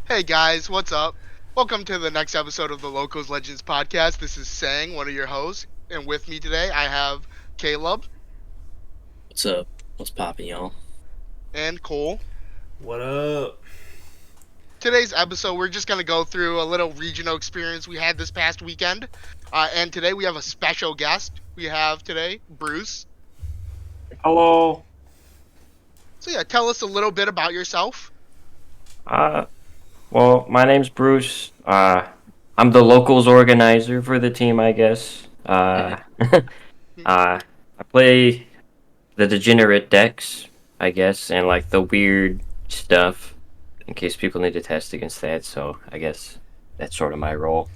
Hey guys, what's up? Welcome to the next episode of the Locals Legends podcast. This is Sang, one of your hosts, and with me today I have Caleb What's up? What's poppin', y'all? and Cole. What up? Today's episode, we're just going to go through a little regional experience we had this past weekend. And today we have a special guest. We have today Bruce. Hello. So yeah, tell us a little bit about yourself. Uh, well, my name's Bruce. I'm the locals organizer for the team, I guess. I play the degenerate decks, I guess, and like the weird stuff in case people need to test against that. So I guess that's sort of my role.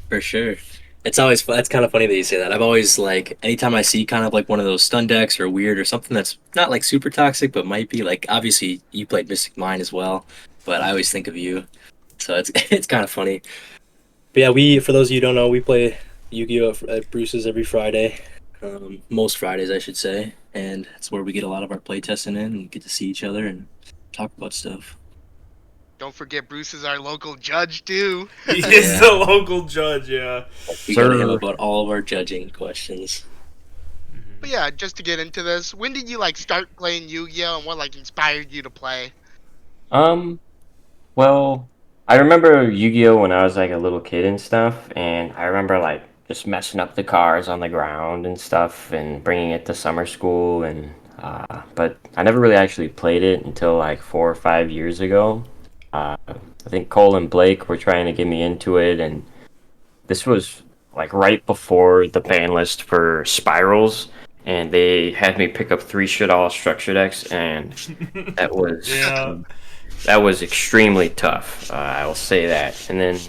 For sure. It's always It's kind of funny that you say that. I've always anytime I see kind of like one of those stun decks or weird or something that's not like super toxic, but might be like obviously you played Mystic Mine as well, but I always think of you, so it's it's kind of funny. But yeah, we for those of you who don't know, we play Yu-Gi-Oh at Bruce's every Friday, most Fridays I should say, and it's where we get a lot of our play testing in and get to see each other and talk about stuff. Don't forget Bruce is our local judge too. He is the local judge, yeah. We go to him Sir. about all of our judging questions. But yeah, just to get into this, when did you start playing Yu-Gi-Oh and what inspired you to play? Um, well, I remember Yu-Gi-Oh when I was like a little kid and stuff, and I remember like just messing up the cards on the ground and stuff, and bringing it to summer school, and but I never really actually played it until like 4 or 5 years ago. I think Cole and Blake were trying to get me into it, and this was like right before the ban list for spirals, and they had me pick up three shit all structure decks, and that was Yeah. that was extremely tough. I will say that. And then,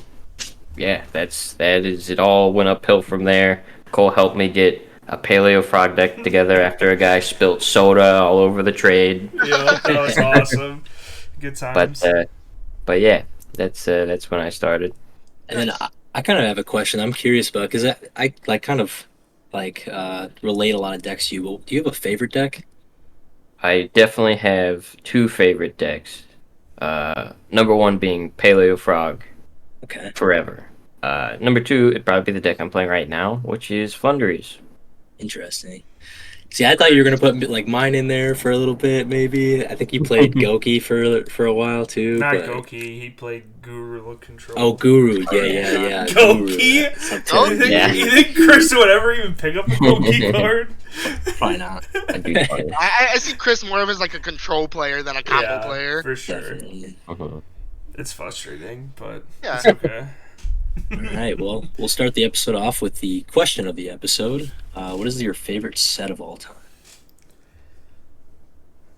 yeah, that is it. All went uphill from there. Cole helped me get a Paleo Frog deck together after a guy spilled soda all over the trade. Yeah, that was awesome. Good But times. yeah, that's when I started. And then I kind of have a question I'm curious about because I like kind of relate a lot of decks to you. Well, do you have a favorite deck? I definitely have two favorite decks. Number one being Paleo Frog Okay. forever. Number two, it'd probably be the deck I'm playing right now, which is Flunderies. Interesting. See, I thought you were gonna put like mine in there for a little bit, maybe. I think you played Goki for a while too. Not but... Goki, he played Guru Look Control. Oh, Guru. Yeah. Goki? Oh, You think, Yeah. you think Chris would ever even pick up a Goki card? Probably not. That'd be funny. I see Chris more of as like a control player than a combo Yeah, player. for sure. Definitely. Mhm. It's frustrating, but Yeah. it's okay. All right. Well, we'll start the episode off with the question of the episode. What is your favorite set of all time?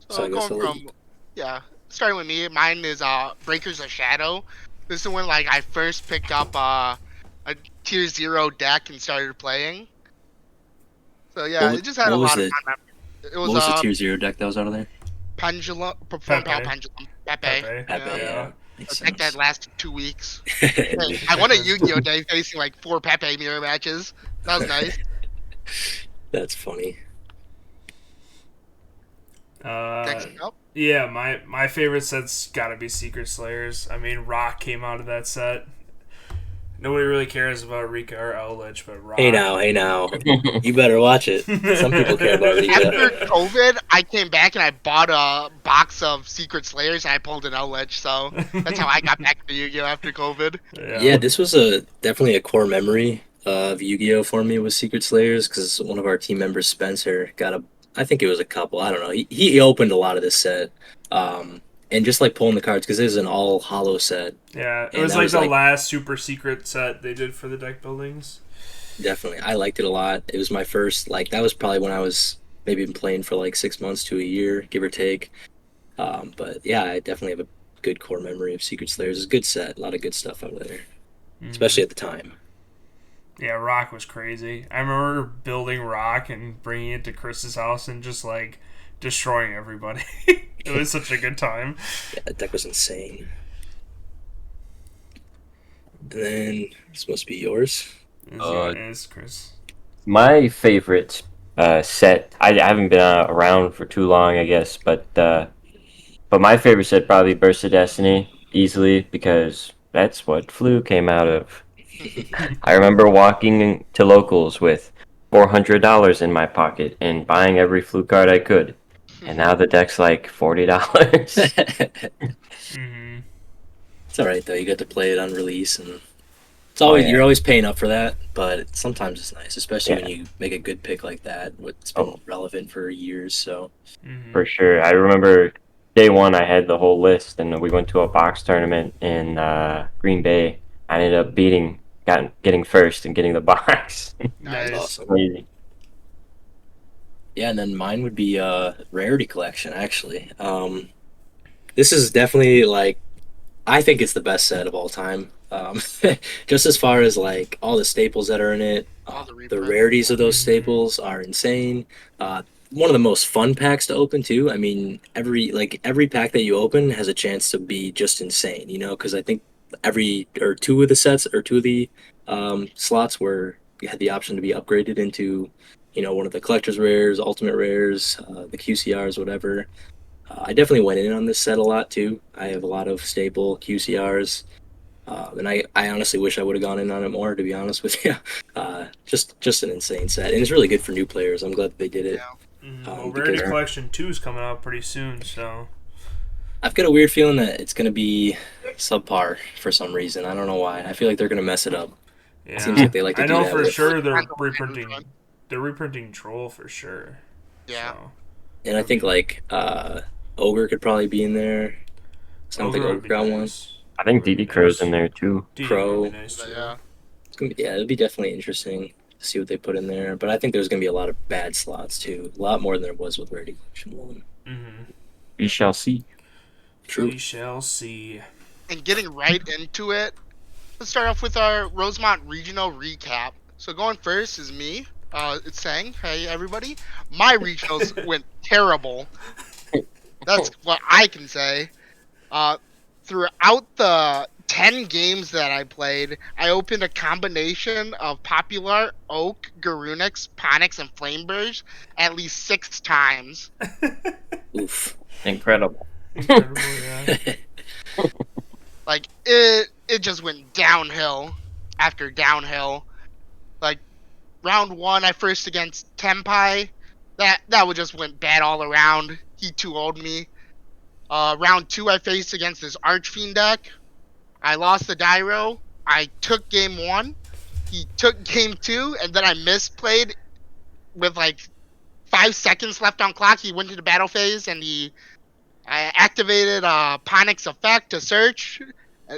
So So I guess going I'll from starting with me, mine is Breakers of Shadow. This is when I first picked up a tier 0 deck and started playing. So yeah, What- it just had a what was lot of the- fun. It What was was the tier 0 deck that was out of there? Pendulum, Perform Power Pepe. Pendulum, Pepe. Pepe, Pepe, yeah. Makes A deck that sense. lasted 2 weeks. Hey, I won a Yu-Gi-Oh day facing 4 Pepe mirror matches. That was nice. That's funny. Next up, Yeah, my favorite set's gotta be Secret Slayers. I mean, Rock came out of that set. Nobody really cares about Rika or Eldritch, but Rock. Hey now. You better watch it. Some people care about Rika. after COVID, I came back and I bought a box of Secret Slayers and I pulled an Eldritch. So that's how I got back to Yu-Gi-Oh after COVID. Yeah, this was definitely a core memory of Yu-Gi-Oh for me with Secret Slayers because one of our team members, Spencer, got I think it was a couple. I don't know. He opened a lot of this set, and just like pulling the cards because it was an all hollow set. Yeah, it And was that like was, the like- last super secret set they did for the deck buildings. Definitely, I liked it a lot. It was my first that was probably when I was maybe been playing for 6 months to a year, give or take. But yeah, I definitely have a good core memory of Secret Slayers. It's a good set, a lot of good stuff out there, especially at the time. Yeah, Rock was crazy. I remember building Rock and bringing it to Chris's house and just destroying everybody. It was such a good time. Yeah, that deck was insane. And then this must be yours. It is Chris. My favorite set. I haven't been around for too long, I guess, but my favorite set probably Burst of Destiny. easily because that's what flu came out of. I remember walking to locals with $400 in my pocket and buying every flu card I could. And now the deck's like $40. Mm-hmm. It's all right though. You get to play it on release, and it's Oh always yeah. you're always paying up for that. But sometimes it's nice, especially when Yeah. you make a good pick like that. It's been Oh, relevant for years. So Mm-hmm. for sure. I remember day one I had the whole list and we went to a box tournament in Green Bay. I ended up getting first and getting the box. it's Nice. Nice. awesome. Crazy. Yeah, and then mine would be rarity collection. Actually, this is definitely like I think it's the best set of all time. Just as far as like all the staples that are in it, All the the reprints. rarities of those Mm-hmm. staples are insane. One of the most fun packs to open too. I mean, every pack that you open has a chance to be just insane. You know, because I think every or two of the sets or two of the slots where you had the option to be upgraded into, one of the collector's rares, ultimate rares, the QCRs, whatever. I definitely went in on this set a lot too. I have a lot of staple QCRs, and I honestly wish I would have gone in on it more. To be honest with you, just an insane set, and it's really good for new players. I'm glad that they did it Yeah. Mm-hmm. Well, Rarity because Sure. Collection 2 is coming out pretty soon, so I've got a weird feeling that it's going to be subpar for some reason. I don't know why. I feel like they're going to mess it up. Seems yeah. like they like to I do know that for with. sure Depends on what they do to it. they're reprinting Troll for sure. Yeah. So And I think like Ogre could probably be in there. 'Cause I don't think Ogre would Ogre be got one. nice. I think Ogre would DD be Crow's nice. in there too. DD would be Crow. nice But too. yeah. Yeah, it'd be definitely interesting to see what they put in there. But I think there's gonna be a lot of bad slots too. A lot more than there was with Rarity Collection One. Mm-hmm. We shall see. True. We shall see. And getting right into it, let's start off with our Rosemont Regional recap. So going first is me. It's saying, hey everybody, my regionals went terrible. That's what I can say. Uh, Throughout the 10 games that I played, I opened a combination of Popular, Oak, Garunix, Ponix, and Flameburge at least 6 times. Oof. Incredible. Incredible, yeah. Like it just went downhill after downhill. Like round one, I first against Tempai. That would just went bad all around. He 2-0'd me. Round two, I faced against this Archfiend deck. I lost the Dyro. I took game one. He took game two, and then I misplayed with like 5 seconds left on clock. He went to the battle phase, and he activated Ponix effect to search,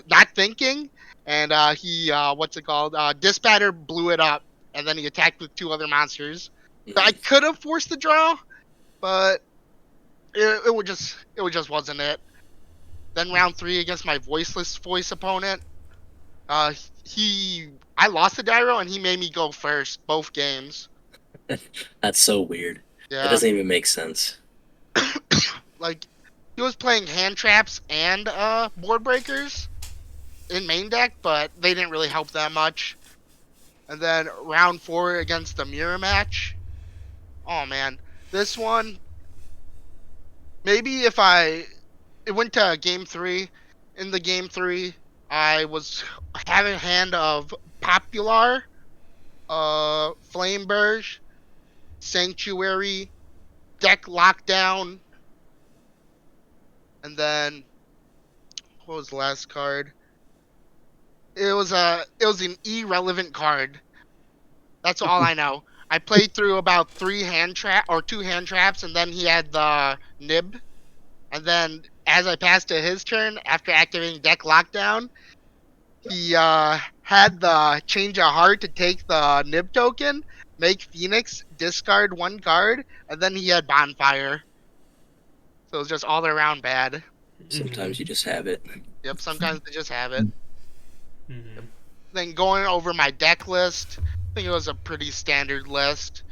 not thinking, and he what's it called? Dispatcher blew it up, and then he attacked with 2 other monsters. So I could have forced the draw, but it just wasn't it. Then round three against my voiceless voice opponent, uh, I lost the Dyro and he made me go first both games. That's so weird. That Yeah, doesn't even make sense. like he was playing hand traps and board breakers in main deck, but they didn't really help that much. And then round four against the mirror match. Oh man, this one maybe if it went to game three. In the game three, I was having a hand of Popular, Flameburge, Sanctuary, Deck Lockdown, and then what was the last card? It was an irrelevant card. That's all I know. I played through about 2 hand traps, and then he had the nib. And then as I passed to his turn, after activating Deck Lockdown, he had the change of heart to take the nib token, make Phoenix discard 1 card, and then he had Bonfire. So it was just all around bad. Sometimes Mm-hmm. you just have it. Yep, sometimes they just have it. Mm-hmm. Then going over my deck list, I think it was a pretty standard list.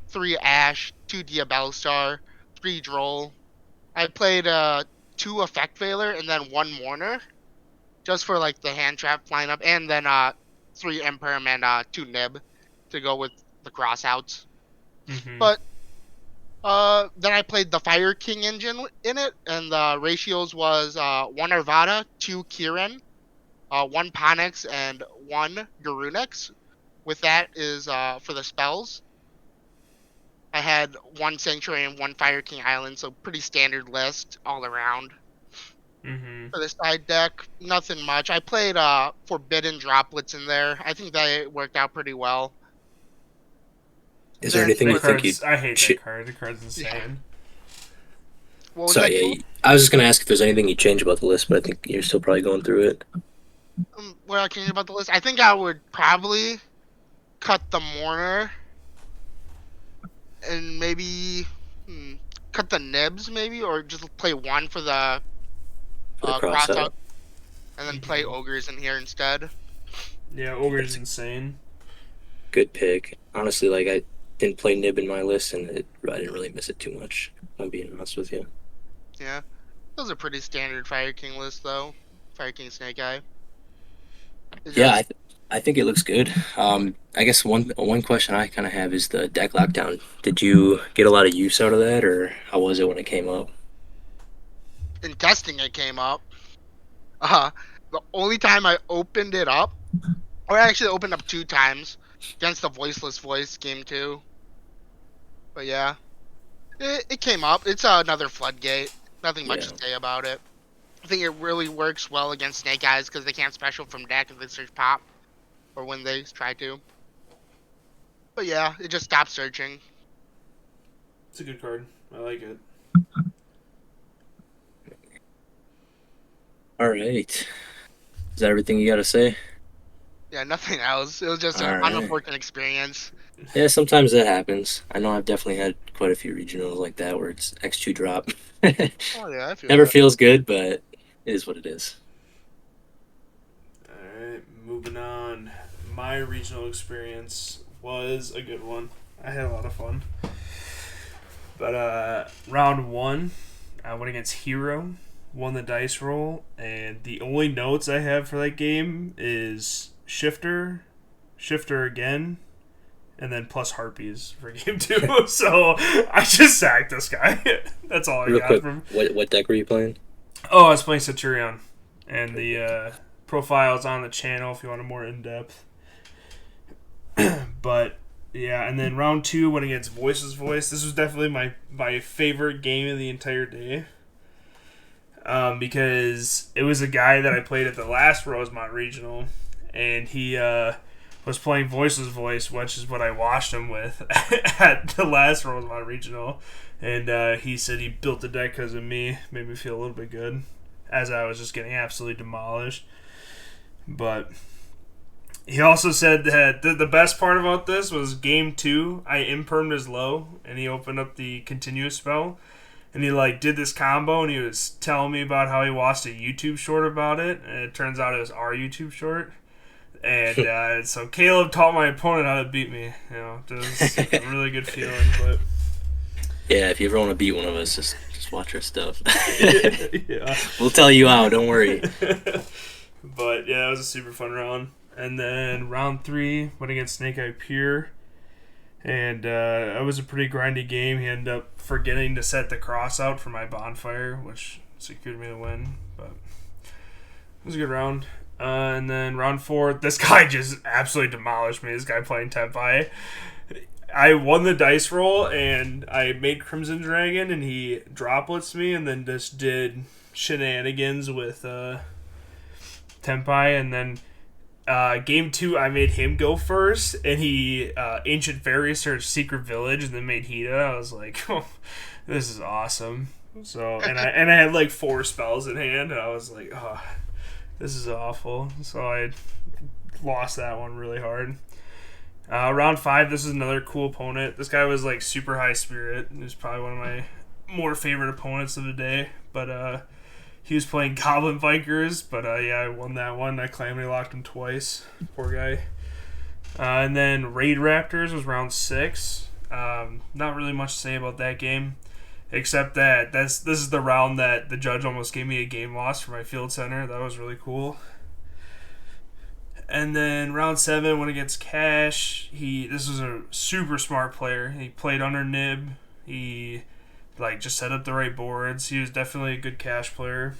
3 Ash, 2 Diabellstar, 3 Droll. I played 2 Effect Veiler and then 1 Mourner, just for like the hand trap lineup, and then 3 Imperm and 2 Nib to go with the crossouts. Mm-hmm. But Then I played the Fire King engine in it, and the ratios was 1 Arvada, 2 Kirin, 1 Ponix, and 1 Garunex. With that is for the spells. I had 1 Sanctuary and 1 Fire King Island, so pretty standard list all around. Mm-hmm. For the side deck, nothing much. I played Forbidden Droplets in there. I think that worked out pretty well. Is there Then anything That you think you? card's. I hate Ch- that card. The card's yeah, insane. what was Sorry, that, Caleb? I was just gonna ask if there's anything you change about the list, but I think you're still probably going through it. What I changed about the list? I think I would probably cut the Mourner and maybe cut the Nibs, maybe, or just play 1 for the For the cross cross out, out. and then play Ogres in here instead. Yeah, Ogre's That's a insane. good pick. Honestly, like I didn't play Nib in my list, and I didn't really miss it too much. If I'm being honest with you. Yeah, those are pretty standard Fire King list though. Fire King Snake Eye. It's Yeah, just I think it looks good. I guess one question I kind of have is the deck lockdown. Did you get a lot of use out of that, or how was it when it came up? in testing it came up. Uh, the only time I opened it up, or I actually opened up 2 times against the Voiceless Voice game 2. But yeah, it came up. It's another floodgate. Nothing much Yeah, to say about it. I think it really works well against Snake Eyes because they can't special from deck if they search pop, or when they try to. But yeah, it just stops searching. It's a good card. I like it. all right. Is that everything you got to say? Yeah, nothing else. It was just All an right. unfortunate experience. Yeah, sometimes that happens. I know I've definitely had quite a few regionals like that where it's X2 drop. Oh yeah, I feel Never that. feels good, but it is what it is. Alright, moving on. My regional experience was a good one. I had a lot of fun. But round 1, I went against Hero, won the dice roll, and the only notes I have for that game is Shifter, Shifter again, and then plus Harpies for game 2. So I just sacked this guy. That's all I Real got quick, from. what deck were you playing? Oh, I was playing Centurion, and the profile's on the channel if you want a more in depth. But yeah, and then round 2 went against Voice's Voice. This was definitely my favorite game of the entire day. Because it was a guy that I played at the last Rosemont Regional, and he was playing Voice's Voice, which is what I watched him with at the last Rosemont Regional. And he said he built the deck because of me. Made me feel a little bit good, as I was just getting absolutely demolished. But he also said that the best part about this was game 2, I impermed his low, and he opened up the continuous spell. And he did this combo, and he was telling me about how he watched a YouTube short about it, and it turns out it was our YouTube short. And so Caleb taught my opponent how to beat me. It was a really good feeling. But Yeah, if you ever want to beat one of us, just watch our stuff. yeah. We'll tell you how. Don't worry. But yeah, it was a super fun round. And then round 3 went against Snake Eye Pier. And it was a pretty grindy game. He ended up forgetting to set the cross out for my bonfire, which secured me the win. But it was a good round. And then round 4, this guy just absolutely demolished me. This guy playing Tempai. I won the dice roll, and I made Crimson Dragon, and he droplets me, and then just did shenanigans with Tempai, and then game 2, I made him go first, and he Ancient Fairy searched Secret Village, and then made Hida. I was like, oh, this is awesome. So, and I had 4 spells in hand, and I was like, oh, this is awful. So I lost that one really hard. Round 5, this is another cool opponent. This guy was super high spirit. He was probably one of my more favorite opponents of the day. But he was playing Goblin Vikers. But yeah, I won that one. I calamity locked him twice. Poor guy. And then Raid Raptors was round 6. Not really much to say about that game, except that this is the round that the judge almost gave me a game loss for my field center. That was really cool. And then round 7 went against Cash. This was a super smart player. He played under Nib, He like just set up the right boards. He was definitely a good cash player.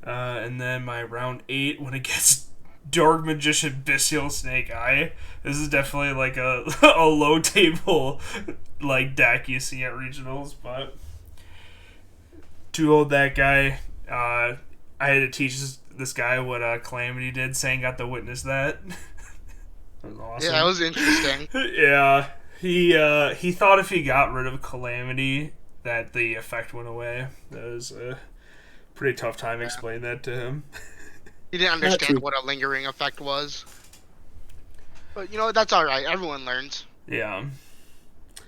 And then my round 8 when it gets Dark Magician Bestial Snake Eye. This is definitely like a a low table like deck you see at regionals, but too old that guy. I had to teach this guy what Calamity did. Saying got to witness that. That was awesome. Yeah, that was interesting. Yeah, he thought if he got rid of Calamity that the effect went away. That was a pretty tough time explaining that to him. He didn't true. understand what a lingering effect was. But you know, that's alright. Everyone learns. Yeah,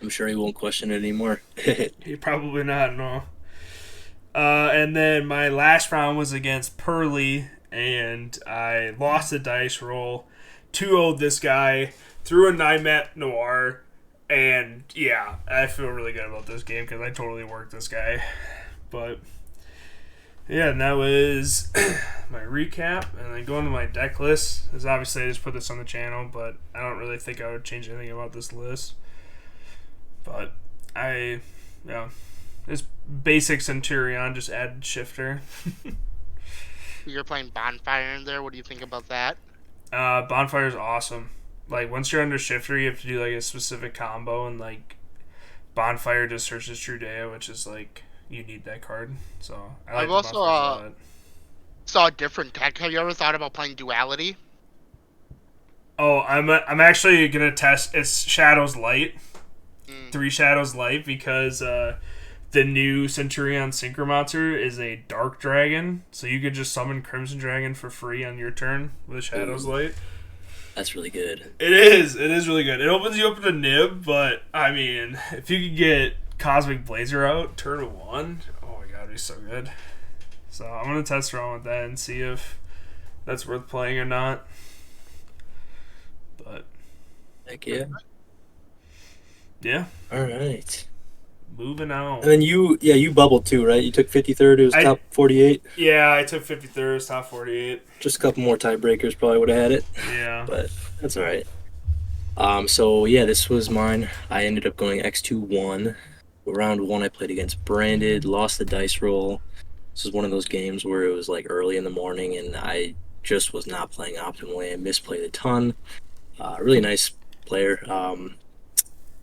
I'm sure he won't question it anymore. he probably not. No. And then my last round was against Pearly, and I lost the dice roll. 2-0 this guy, threw a 9-map Noir, and yeah, I feel really good about this game because I totally worked this guy. But yeah, and that was my recap, and then going to my deck list, because obviously I just put this on the channel, but I don't really think I would change anything about this list. But it's basic Centurion, just add Shifter. You're playing Bonfire in there. What do you think about that? Bonfire is awesome. Like, once you're under Shifter, you have to do, like, a specific combo, and, like, Bonfire just searches Trudea, which is, like, you need that card. So, I like I've the also Bonfires a lot. saw a different deck. Have you ever thought about playing Duality? Oh, I'm actually going to test, it's Shadows Light. 3 Shadows Light, because, the new Centurion Synchromancer is a Dark Dragon, so you could just summon Crimson Dragon for free on your turn with Shadows Light. That's really good. It is really good. It opens you up to Nib, but, I mean, if you could get Cosmic Blazer out, turn 1, oh my god, it'd be so good. So I'm going to test around with that and see if that's worth playing or not. But, Heck yeah. yeah, Alright. moving on. And then you bubbled too, right? You took 53rd, it was top 48. Yeah, I took 53rd, top 48. Just a couple more tiebreakers probably would have had it. Yeah. But that's alright. So yeah, this was mine. I ended up going X2-1. Round 1 I played against Branded, lost the dice roll. This was one of those games where it was like early in the morning and I just was not playing optimally. I misplayed a ton. Really nice player.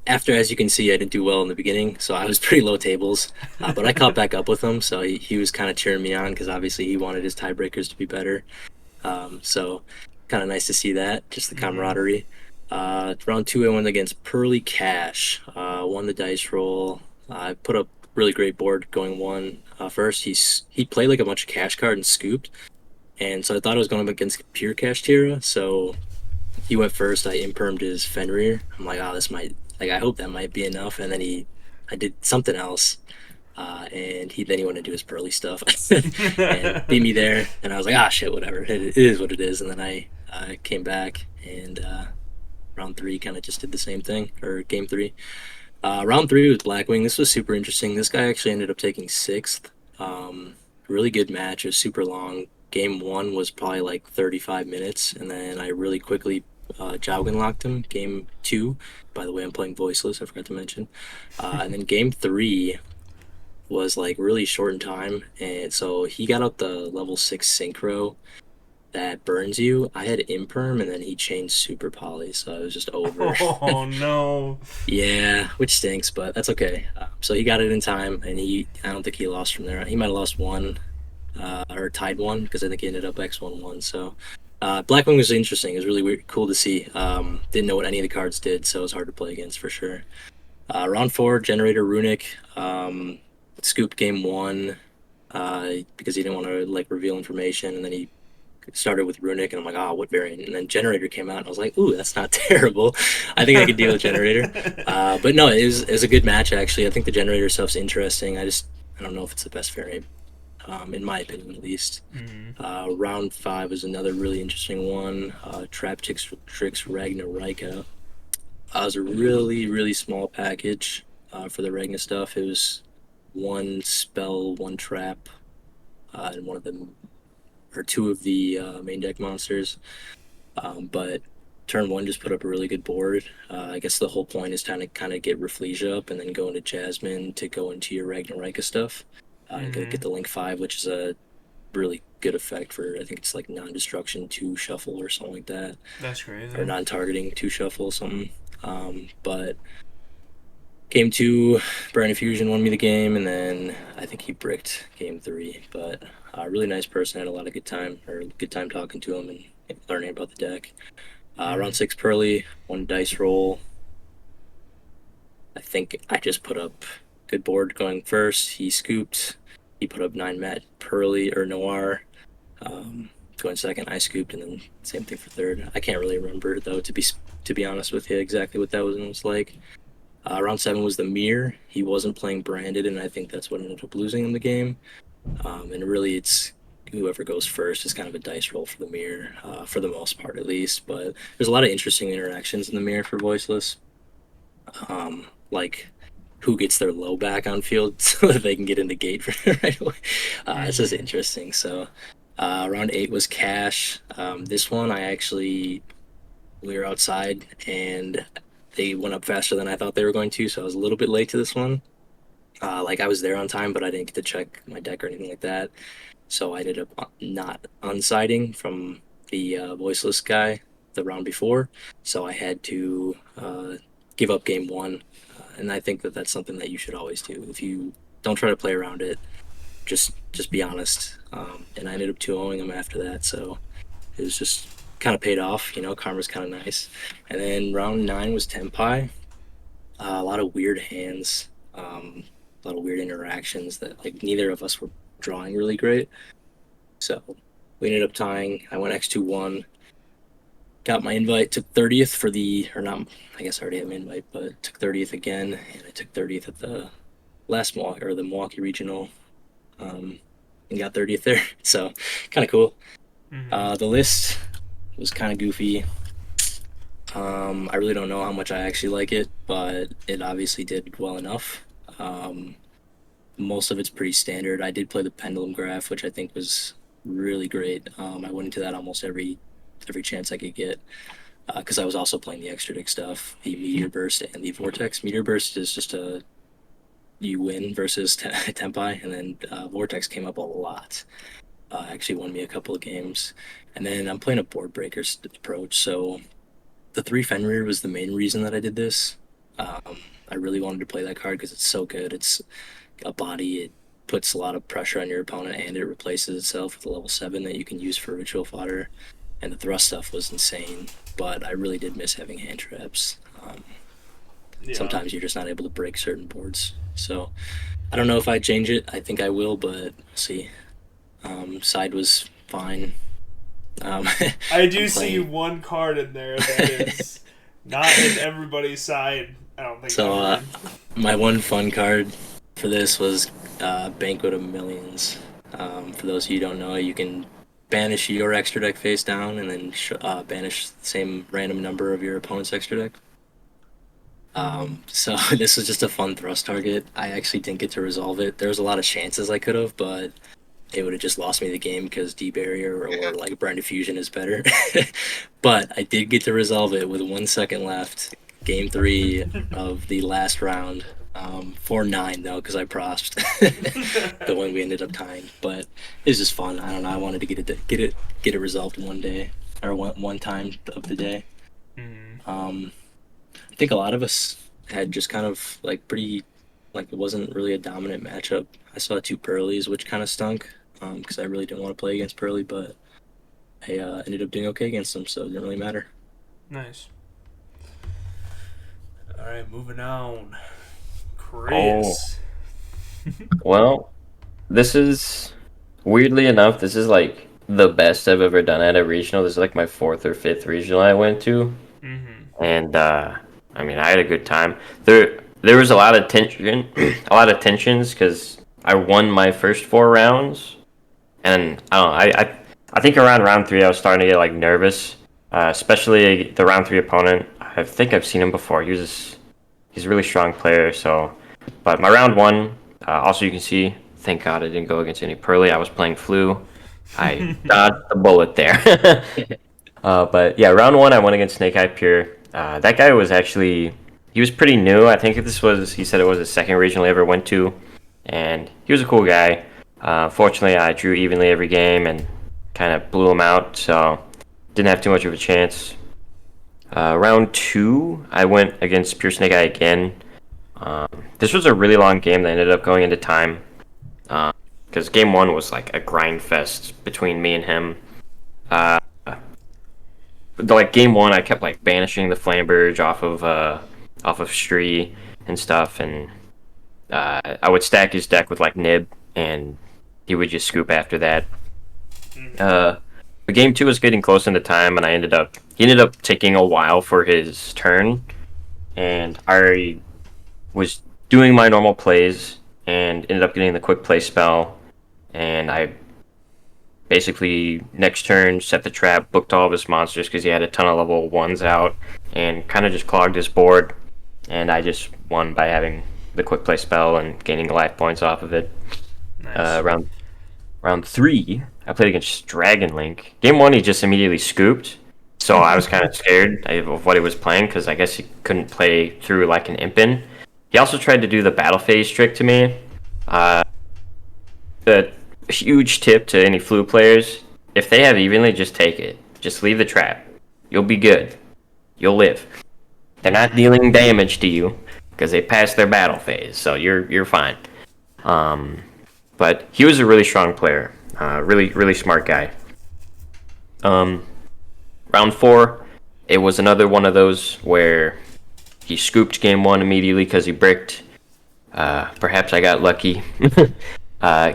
After, as you can see, I didn't do well in the beginning, so I was pretty low tables. But I caught back up with him, so he was kind of cheering me on because obviously he wanted his tiebreakers to be better. So kind of nice to see that, just the camaraderie. Round 2, I went against Pearly Cash. Won the dice roll. I put up really great board going 1. First, he played like a bunch of cash card and scooped, and so I thought I was going up against pure cash Tira. So he went first. I impermed his Fenrir. I'm like, oh, this might. Like, I hope that might be enough. And then I did something else. And then he went to do his Pearly stuff and beat me there. And I was like, shit, whatever. It is what it is. And then I came back and round 3 kind of just did the same thing, or game 3. Round 3 was Blackwing. This was super interesting. This guy actually ended up taking 6th. Really good match. It was super long. Game 1 was probably like 35 minutes. And then I really quickly Jowgen locked him. Game 2, by the way, I'm playing voiceless, I forgot to mention. And then game 3 was like really short in time, and so he got out the level 6 synchro that burns you. I had imperm, and then he changed super poly, so it was just over. Oh no. Yeah, which stinks, but that's okay. So he got it in time, and I don't think he lost from there. He might have lost 1 or tied 1 because I think he ended up X1-1. So Blackwing was interesting. It was really weird, cool to see. Didn't know what any of the cards did, so it was hard to play against for sure. Round 4, Generator Runic. Scooped game 1 because he didn't want to like reveal information, and then he started with Runic, and I'm like, what variant? And then Generator came out, and I was like, ooh, that's not terrible. I think I could deal with Generator. But no, it was a good match, actually. I think the Generator stuff's interesting. I don't know if it's the best variant. In my opinion, at least. Round 5 was another really interesting one. Trap Tricks Ragnar Rika. It was a really, really small package for the Ragnar stuff. It was 1 spell, 1 trap, and 2 of the main deck monsters. But turn one just put up a really good board. I guess the whole point is kind of get Rafflesia up and then go into Jasmine to go into your Ragnarika stuff. And get the Link 5, which is a really good effect for, I think it's like non-destruction 2 shuffle or something like that. That's crazy. Or non-targeting 2 shuffle something. But game 2, Brandon Fusion won me the game, and then I think he bricked game 3. But really nice person, had a lot of good time talking to him and learning about the deck. Round 6 Pearly, 1 dice roll. I think I just put up good board going first. He scooped. He put up 9 Matt Pearly or Noir. Going second, I scooped, and then same thing for third. I can't really remember though, to be honest with you, exactly what that was like. Round 7 was the Mirror. He wasn't playing branded, and I think that's what ended up losing him the game. And really, it's whoever goes first is kind of a dice roll for the Mirror, for the most part at least. But there's a lot of interesting interactions in the Mirror for Voiceless. Like who gets their low back on field so that they can get in the gate right away. It's just interesting. So round 8 was Cash. This one we were outside and they went up faster than I thought they were going to, so I was a little bit late to this one. Like I was there on time, but I didn't get to check my deck or anything like that. So I ended up not unsiding from the Voiceless guy the round before. So I had to give up game 1. And I think that that's something that you should always do. If you don't try to play around it, just be honest. And I ended up 2-0ing him after that, so it was just kind of paid off. Karma's kind of nice. And then round 9 was Tenpai. A lot of weird hands, a lot of weird interactions that like neither of us were drawing really great. So we ended up tying. I went X2-1. Got my invite, took 30th for or not, I guess I already had my invite, but took 30th again, and I took 30th at the the Milwaukee Regional, and got 30th there. So kind of cool. The list was kind of goofy. I really don't know how much I actually like it, but it obviously did well enough. Most of it's pretty standard. I did play the Pendulum Graph, which I think was really great. I went into that almost every chance I could get, because I was also playing the extra dick stuff, the Meteor Burst and the Vortex. Meteor Burst is just you win versus Tenpai, and then Vortex came up a lot. Actually won me a couple of games. And then I'm playing a board breakers approach, so the 3 Fenrir was the main reason that I did this. I really wanted to play that card because it's so good. It's a body, it puts a lot of pressure on your opponent, and it replaces itself with a level 7 that you can use for ritual fodder. And the thrust stuff was insane, but I really did miss having hand traps. Sometimes you're just not able to break certain boards. So I don't know if I'd change it. I think I will, but see. Side was fine. I do see one card in there that is not in everybody's side. I don't think so. My one fun card for this was Banquet of Millions. For those of you who don't know, you can banish your extra deck face down and then banish the same random number of your opponent's extra deck. So this was just a fun thrust target. I actually didn't get to resolve it. There was a lot of chances I could have, but it would have just lost me the game because D-Barrier or like Brand Fusion is better. But I did get to resolve it with 1 second left. Game 3 of the last round. 4-9 though, because I prosped the one we ended up tying. But it was just fun. I don't know. I wanted to get it resolved in one day or one time of the day. I think a lot of us had just kind of like pretty, like it wasn't really a dominant matchup. I saw 2 Pearlies, which kind of stunk because I really didn't want to play against Pearly, but I ended up doing okay against them, so it didn't really matter. Nice. All right, moving on. Chris. Well, this is weirdly enough, this is like the best I've ever done at a regional. This is like my 4th or 5th regional I went to, and I mean I had a good time. There was a lot of tension, a lot of tensions because I won my first 4 rounds, and I don't know. I think around round 3 I was starting to get like nervous, especially the round 3 opponent. I think I've seen him before. He's a really strong player. So, but my round 1, also you can see. Thank God I didn't go against any Pearly. I was playing Flu. I dodged the bullet there. But yeah, round one I went against Snake Eye Pure. That guy was actually he was pretty new. I think he said it was the second regional he ever went to, and he was a cool guy. Fortunately, I drew evenly every game and kind of blew him out, so didn't have too much of a chance. Round two, I went against Pure Snake Eye again. This was a really long game that ended up going into time, because game one was like a grind fest between me and him. Uh, like game one, I kept like banishing the Flamberge off of Stree and stuff, and I would stack his deck with like Nib, and he would just scoop after that. But game two was getting close into time, and he ended up taking a while for his turn, and I was doing my normal plays and ended up getting the quick play spell, and I basically next turn set the trap, booked all of his monsters because he had a ton of level ones out, and kind of just clogged his board, and I just won by having the quick play spell and gaining life points off of it. Nice. Round three, I played against Dragon Link. Game one, he just immediately scooped, so I was kind of scared of what he was playing because I guess he couldn't play through like an Impin. He also tried to do the battle phase trick to me. The huge tip to any flu players: if they have evenly, just take it. Just leave the trap. You'll be good. You'll live. They're not dealing damage to you because they passed their battle phase, so you're fine. But he was a really strong player. Really smart guy. Round four, it was another one of those where he scooped game one immediately because he bricked. Perhaps I got lucky.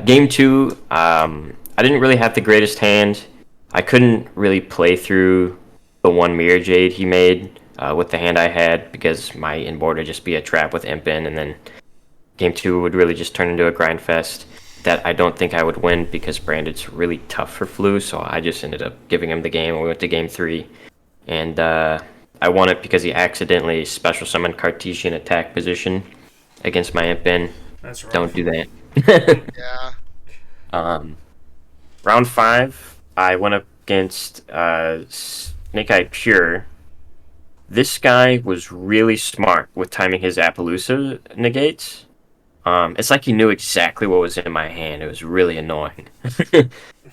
Game two, I didn't really have the greatest hand. I couldn't really play through the one Mirror Jade he made with the hand I had because my inboard would just be a trap with Impin, and then game two would really just turn into a grind fest that I don't think I would win because Branded's really tough for Flu, so I just ended up giving him the game, and we went to game three. And I won it because he accidentally special summoned Cartesian attack position against my Impin. That's right. Don't do that. Yeah. Round five, I went up against Snake Eye Pure. This guy was really smart with timing his Appaloosa negates. It's like he knew exactly what was in my hand. It was really annoying.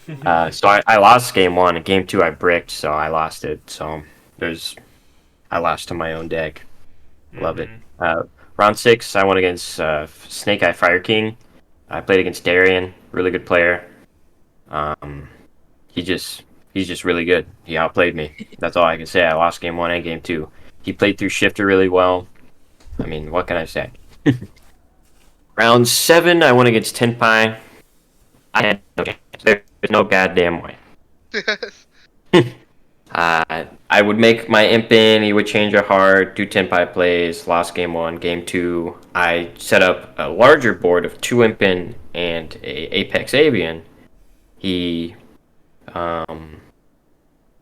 So I lost game one, and game two I bricked, so I lost it. So I lost to my own deck. Love it. Round six, I went against Snake Eye Fire King. I played against Darian, really good player. He's just really good. He outplayed me. That's all I can say. I lost game one and game two. He played through Shifter really well. I mean, what can I say? Round seven, I went against Tenpai. I had no chance. There's no goddamn way. I would make my imp in, he would change a heart, do Tenpai plays, lost game one. Game two, I set up a larger board of 2 imp in and a Apex Avian. He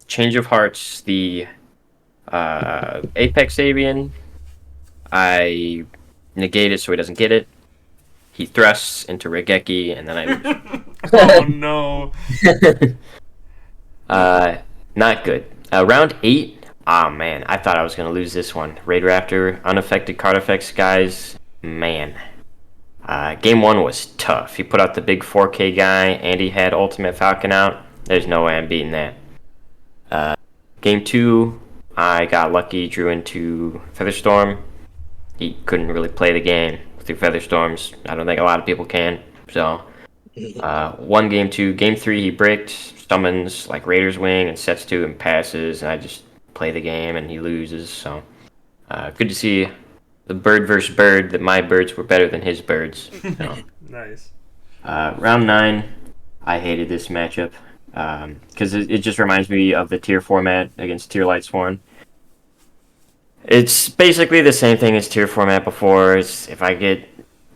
change of hearts the Apex Avian. I negate it so he doesn't get it. He thrusts into Regeki, and then I lose. Oh no. Not good. Round 8. Oh man, I thought I was gonna lose this one. Raid Raptor, unaffected card effects, guys. Man. Game 1 was tough. He put out the big 4K guy, and he had Ultimate Falcon out. There's no way I'm beating that. Game 2, I got lucky, drew into Featherstorm. He couldn't really play the game through Featherstorms. I don't think a lot of people can. So, won game 2. Game 3, he bricked, summons like Raider's Wing, and sets 2 and passes, and I just play the game, and he loses. So, good to see the bird versus bird, that my birds were better than his birds. So. Nice. Round 9, I hated this matchup because it just reminds me of the tier format against tier Lightsworn. It's basically the same thing as tier format before. It's, if I get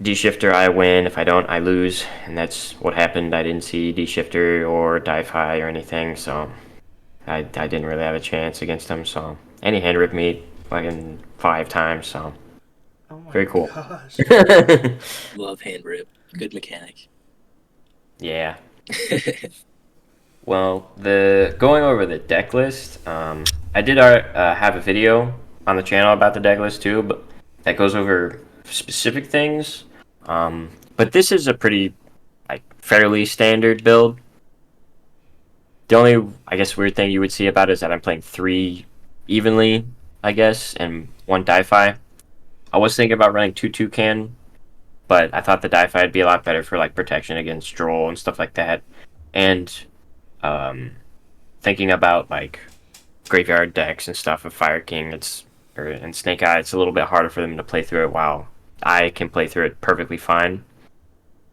D-Shifter, I win. If I don't, I lose. And that's what happened. I didn't see D-Shifter or Dive High or anything, so I didn't really have a chance against him. So, and he hand ripped me fucking 5 times, so Oh my very cool. gosh. Love hand rip. Good mechanic. Yeah. Well, the going over the deck list, I did have a video on the channel about the deck list too, but that goes over specific things. But this is a pretty like fairly standard build. The only, I guess, weird thing you would see about it is that I'm playing 3 evenly, I guess, and 1 Di-Fi. I was thinking about running 2 Toucan, but I thought the Di-Fi would be a lot better for like protection against Droll and stuff like that. And um, thinking about like graveyard decks and stuff of Fire King, and Snake Eye, it's a little bit harder for them to play through it while I can play through it perfectly fine.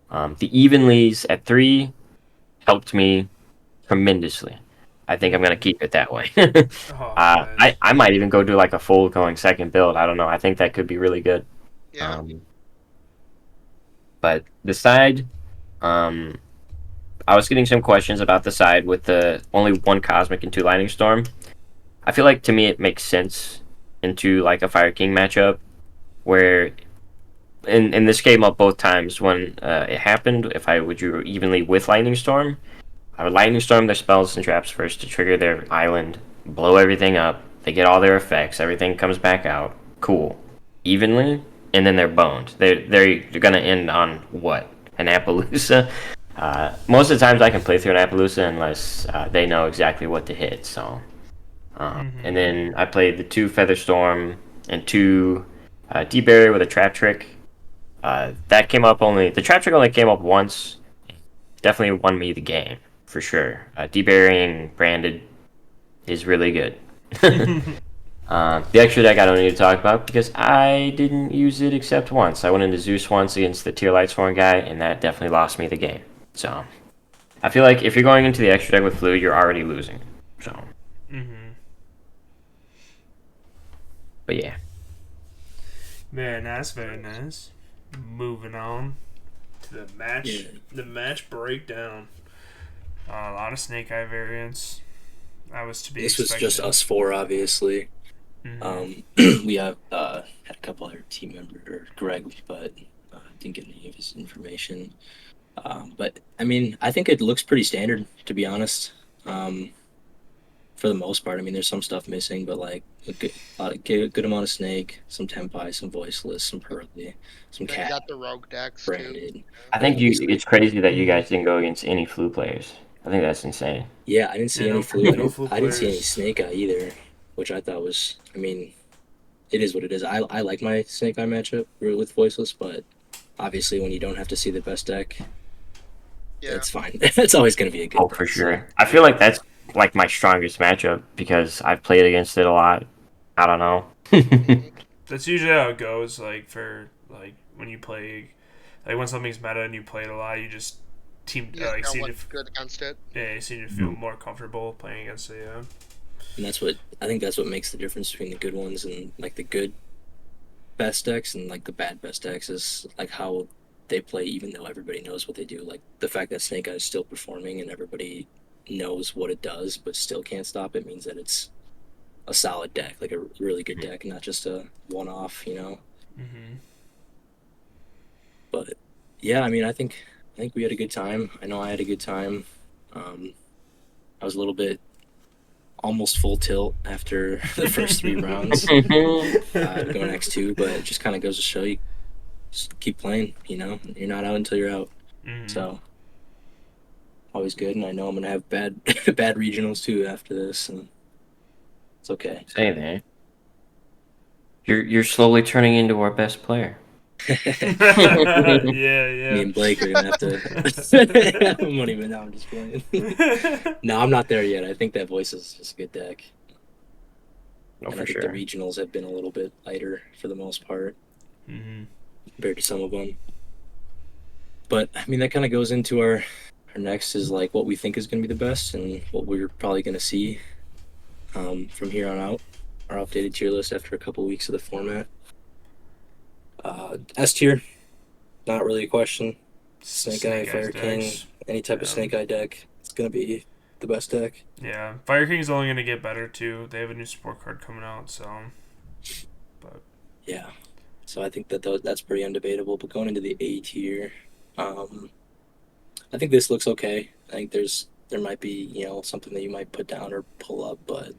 The evenlies at 3 helped me tremendously. I think I'm gonna keep it that way. Oh, nice. I might even go do like a full going second build. I don't know. I think that could be really good. Yeah. But the side, um, I was getting some questions about the side with the only 1 Cosmic and 2 Lightning Storm. I feel like to me it makes sense into like a Fire King matchup where in this game up both times when it happened, if I would do evenly with Lightning Storm, I would Lightning Storm their spells and traps first to trigger their island, blow everything up, they get all their effects, everything comes back out, cool. Evenly, and then they're boned. They're gonna end on what? An Appaloosa? Most of the times I can play through an Appaloosa unless they know exactly what to hit, so. And then I played the 2 Featherstorm and 2 Deep Barrier with a Trap Trick. That came up only. The Trap Trick only came up once. Definitely won me the game, for sure. Deburying Branded is really good. The extra deck I don't need to talk about because I didn't use it except once. I went into Zeus once against the Tier Lightsworn guy, and that definitely lost me the game. So, I feel like if you're going into the extra deck with Flu, you're already losing. So. But yeah. Very nice, very nice. Moving on to the match. Yeah. The match breakdown. A lot of Snake Eye variants. That was to be This expected. was just us 4, obviously. Mhm. We have had a couple other team members, or Greg, but didn't get any of his information. But I mean, I think it looks pretty standard, to be honest. For the most part, I mean, there's some stuff missing, but like good amount of Snake, some Tempai, some Voiceless, some Pearly, some Then you Cat, got the rogue decks too. Branded. I think it's crazy that you guys didn't go against any Flu players. I think that's insane. Yeah, I didn't see Yeah, any no Flu. no Flu I didn't see any players. Snake Eye either, which I thought was. I mean, it is what it is. I like my Snake Eye matchup with Voiceless, but obviously when you don't have to see the best deck, Yeah. it's fine. It's always going to be a good. Oh, for sure. I feel like that's like my strongest matchup because I've played against it a lot. I don't know. That's usually how it goes. Like for like when you play, like when something's meta and you play it a lot, you just You just know seem what's good against it. you seem to feel more comfortable playing against it. Yeah. And that's what makes the difference between the good ones and like the good best decks and like the bad best decks is like how they play, even though everybody knows what they do. Like the fact that Snake Eye is still performing and everybody knows what it does, but still can't stop it means that it's a solid deck, like a really good deck, not just a one-off, you know. But yeah, I mean, I think we had a good time. I know I had a good time. I was a little bit almost full tilt after the first 3 rounds going X2, but it just kind of goes to show you just keep playing, you know. You're not out until you're out. So always good, and I know I'm gonna have bad bad regionals too after this, and it's okay. Say that. You're slowly turning into our best player. Yeah, Me yeah. and Blake are gonna have to. I'm not even. No, I'm just playing. No, I'm not there yet. I think that Voice is just a good deck. No, And for I think sure. the regionals have been a little bit lighter for the most part compared to some of them. But I mean, that kind of goes into our next is like what we think is going to be the best and what we're probably going to see from here on out. Our updated tier list after a couple weeks of the format. S tier, not really a question. Snake Eye, Fire King, any type of Snake Eye deck, it's going to be the best deck. Yeah, Fire King's only going to get better too. They have a new support card coming out, so. But yeah, so I think that's pretty undebatable. But going into the A tier, I think this looks okay. I think there's there might be, something that you might put down or pull up, but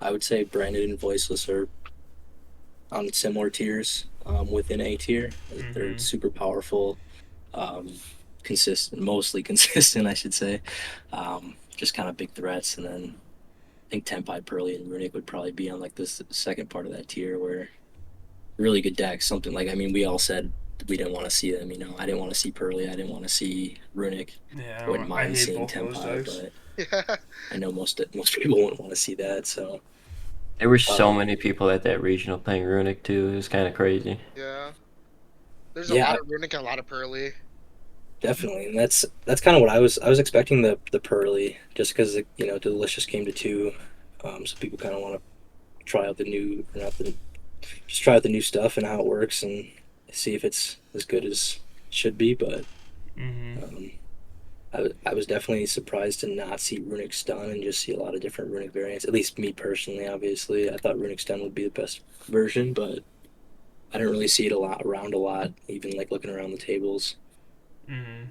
I would say branded and voiceless are on similar tiers within A tier. They're Mm-hmm. super powerful, um, consistent, mostly consistent, I should say. Just kind of big threats, and then I think Tempai, Pearly, and Runic would probably be on like this second part of that tier where really good decks. Something like, I mean, we all said we didn't want to see them. I didn't want to see Pearly. I didn't want to see Runic. I Yeah, wouldn't I mind hate seeing both of those Tempai, decks. but Yeah. I know most people wouldn't want to see that. So There were so um, many people at that regional playing Runic too. It was kind of crazy. Yeah. There's a lot yeah, of Runic and a lot of Pearly. definitely, and that's kind of what I was expecting the Pearly just because Delicious came to two, so people kind of want to try out the new, or not the just try out the new stuff and how it works and see if it's as good as it should be. But Mm-hmm. um, I was definitely surprised to not see Runic Stun and just see a lot of different Runic variants. At least me personally, obviously, I thought Runic Stun would be the best version, but I didn't really see it a lot, even like looking around the tables. Mm-hmm.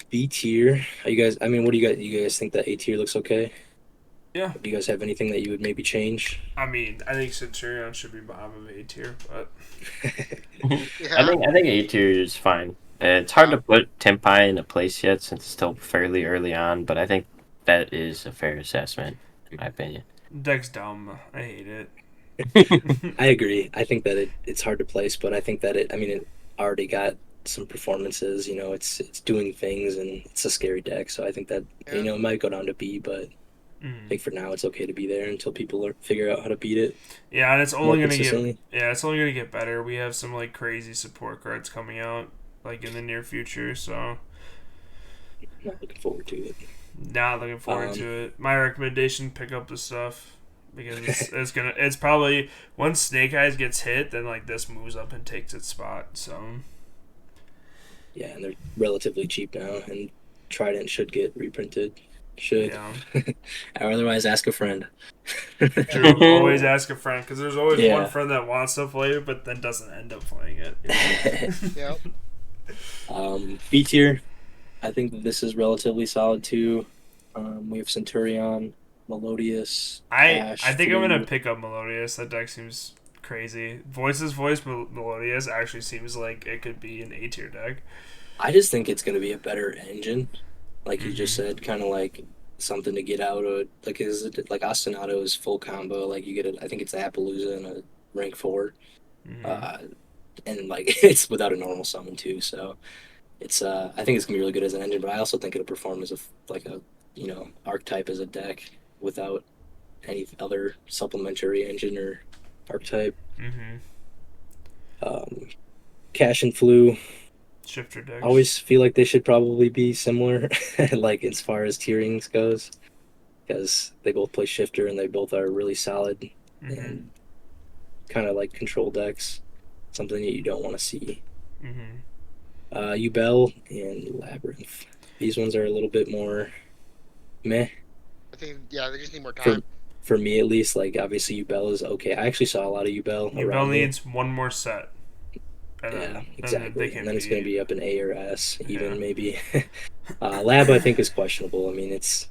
B tier. Are you guys? I mean, what do you guys? You guys think that A tier looks okay? Yeah. Do you guys have anything that you would maybe change? I mean, I think Centurion should be bottom of A tier, but Yeah. I think A tier is fine. It's hard to put Tempai in a place yet since it's still fairly early on, but I think that is a fair assessment in my opinion. deck's dumb. I hate it. I agree. I think that it's hard to place, but I think that I mean, it already got some performances. It's doing things, and it's a scary deck. So I think that Yeah. it might go down to B, but I Mm. think for now it's okay to be there until people figure out how to beat it Yeah, and it's more only gonna get consistently. it's only gonna get better. We have some like crazy support cards coming out like in the near future, so I'm not looking forward to it. not looking forward Um, to it. My recommendation: pick up the stuff because it's probably once Snake Eyes gets hit, then like this moves up and takes its spot. So yeah, and they're relatively cheap now, and Trident should get reprinted. Should. yeah, Or otherwise, ask a friend. true. Always ask a friend because there's always one Yeah. friend that wants to play it, but then doesn't end up playing it. You know? Yep. B tier. I think that this is relatively solid too. We have Centurion, Melodious, I Ash, think I'm gonna Flu. pick up Melodious. That deck seems crazy. Voice Melodious actually seems like it could be an A tier deck. I just think it's going to be a better engine, like you just Mhm. said, kind of like something to get out of. Like is it like Ostinato is full combo. Like you get I think it's Appaloosa and a rank 4, Mhm. uh, and like it's without a normal summon too. So it's I think it's gonna be really good as an engine, but I also think it'll perform as like a archetype as a deck without any other supplementary engine or archetype. Mhm. Um, Cash and Flu. Shifter I decks. always feel like they should probably be similar, like as far as tierings goes, because they both play shifter and they both are really solid Mhm. and kind of like control decks. Something that you don't want to see. Mhm. Ubel and Labyrinth. These ones are a little bit more meh I think they just need more for time. for me at least. Like obviously Ubel is okay. I actually saw a lot of Ubel Bell around me. needs one more set, Yeah, and then they exactly. And can then it's going to be be up in A or S, yeah. even maybe. Lab, I think, is questionable. I mean, it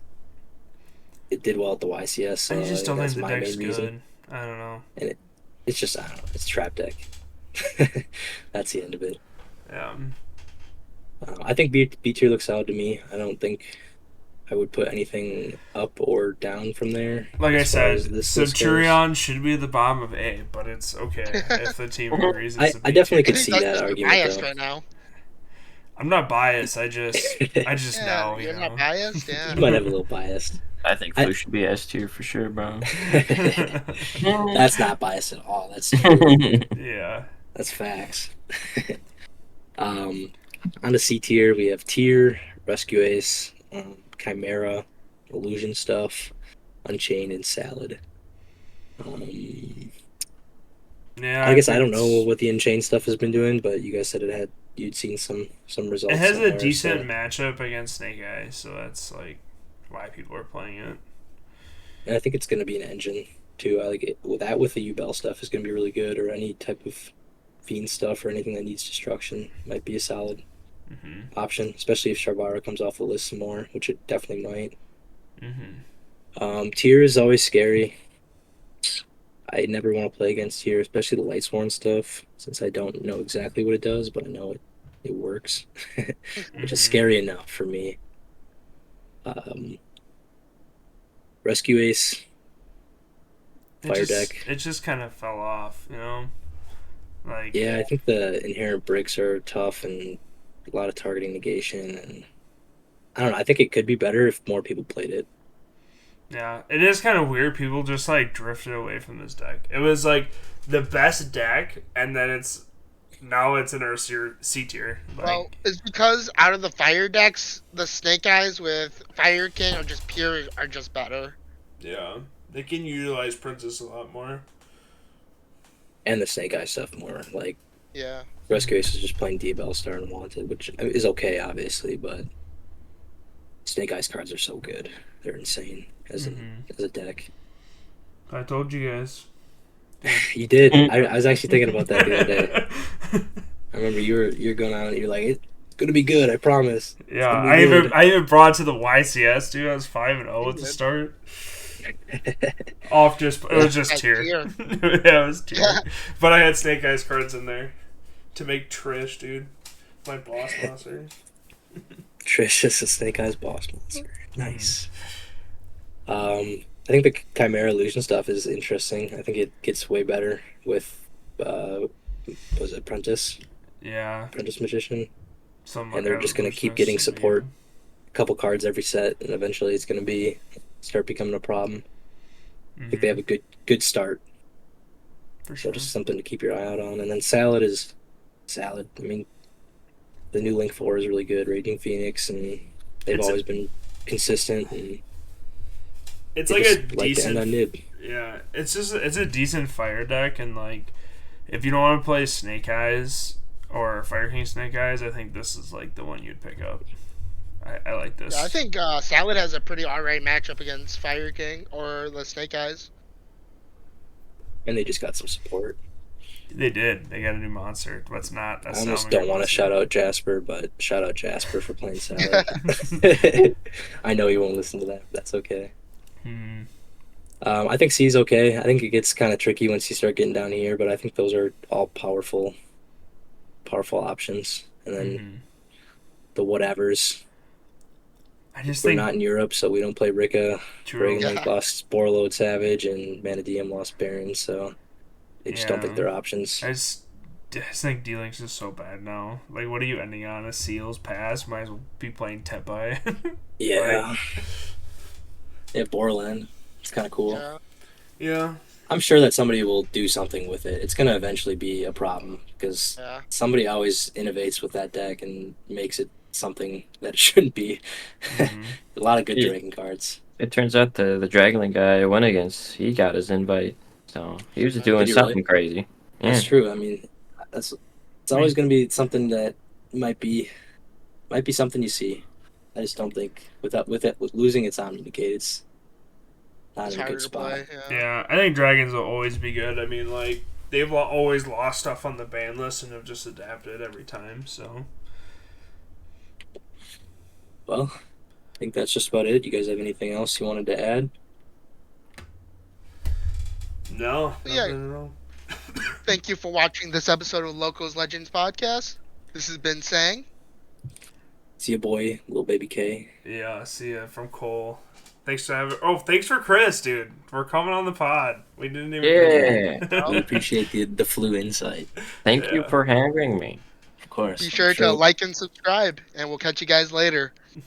did well at the YCS, I so I just think don't think that's the my deck's main reason. good. I don't know. And it's just I don't know. It's trap deck. That's the end of it. Yeah. I think B tier looks solid to me. I don't think I would put anything up or down from there Like I as far as said, this list goes. Centurion should be the bottom of A, but it's okay if the team agrees it's a I B definitely I tier. could think see that's that just you're argument biased though. right now. I'm not biased. I just Yeah, know, you're not biased. Yeah. You might have a little biased. I think I, Flu should be S tier for sure, bro. that's not biased at all. That's true. Yeah. That's facts. um, on the C tier, we have Tier, Rescue Ace, Chimera, Illusion Stuff, Unchained, and Salad. Um, Yeah, I I guess I think don't know what the Unchained stuff has been doing, but you guys said you'd seen some it results has a somewhere. decent So matchup against Snake Eyes, so that's like why people are playing it. and I think it's going to be an engine too. I like it. With the U-Bell stuff is going to be really good, or any type of Fiend stuff or anything that needs destruction might be a solid option, especially if Sharvara comes off the list some more, which it definitely might. Tier is always scary. I never want to play against Tier, especially the Lightsworn stuff, since I don't know exactly what it does, but I know it works, which is scary enough for me. Rescue Ace, Fire Deck. It just kind of fell off, you know? Like, Yeah, I think the inherent bricks are tough and a lot of targeting negation, and I don't know. I think it could be better if more people played it. yeah, it is kind of weird. People just like drifted away from this deck. It was like the best deck, and then now it's in our C tier. Like, Well, it's because out of the fire decks, the Snake Eyes with Fire King are just better. yeah, they can utilize Princess a lot more. And the Snake Eye stuff more. Like, Yeah. Rescue Ace is just playing D-Bell Star and Wanted, which is okay, obviously, but Snake Eyes cards are so good. They're insane as a deck. I told you guys. You did. I was actually thinking about that the other day. I remember you're going on and you're like, it's gonna be good, I promise. Yeah, I even brought it to the YCS, dude. I was 5-0 at the start. It was just tier. Yeah, it was tier. But I had Snake Eyes cards in there to make Trish, dude, my boss monster. Trish is a Snake Eyes boss monster. Nice. I think the Chimera Illusion stuff is interesting. I think it gets way better with was it Apprentice? Yeah. Apprentice Magician. And they're just gonna keep getting support, a couple cards every set, and eventually it's gonna start becoming a problem. I think they have a good start. For sure. So just something to keep your eye out on. And then Salad is Salad. I mean, the new Link 4 is really good. Raging Phoenix, and they've always been consistent. And it's like a decent nib. Yeah, it's a decent fire deck, and like if you don't want to play Snake Eyes or Fire King Snake Eyes, I think this is like the one you'd pick up. I like this. Yeah, I think Salad has a pretty alright matchup against Fire King or the Snake Eyes. And they just got some support. They did. They got a new monster. That's not. I almost don't want to shout out Jasper, but shout out Jasper for playing Salad. I know he won't listen to that. But that's okay. I think C's okay. I think it gets kind of tricky once you start getting down here, but I think those are all powerful options. And then the whatevers. We're not in Europe, so we don't play Rika. Dragon Link lost Borreload Savage, and Manadium lost Baron, so they just don't think they're options. I just think D-Link's is so bad now. Like, what are you ending on? A Seals pass? Might as well be playing Tepai. Yeah. Yeah, Borland. It's kind of cool. Yeah. I'm sure that somebody will do something with it. It's going to eventually be a problem, because somebody always innovates with that deck and makes it something that it shouldn't be. A lot of good dragon cards. It turns out the Dragonlink guy I went against, he got his invite, so he was doing something crazy. Yeah. That's true. I mean, it's always going to be something that might be something you see. I just don't think with losing its Omni Negate, it's not in a good spot. Yeah, I think dragons will always be good. I mean, like they've always lost stuff on the ban list and have just adapted every time. So. Well, I think that's just about it. You guys have anything else you wanted to add? No. Yeah. Thank you for watching this episode of Locos Legends Podcast. This has been Sang. See ya, boy, little baby K. Yeah, see ya from Cole. Thanks for Chris, dude. We're coming on the pod. We didn't even. Yeah. We appreciate the flu insight. Thank you for having me. Of course. Be sure to like and subscribe, and we'll catch you guys later.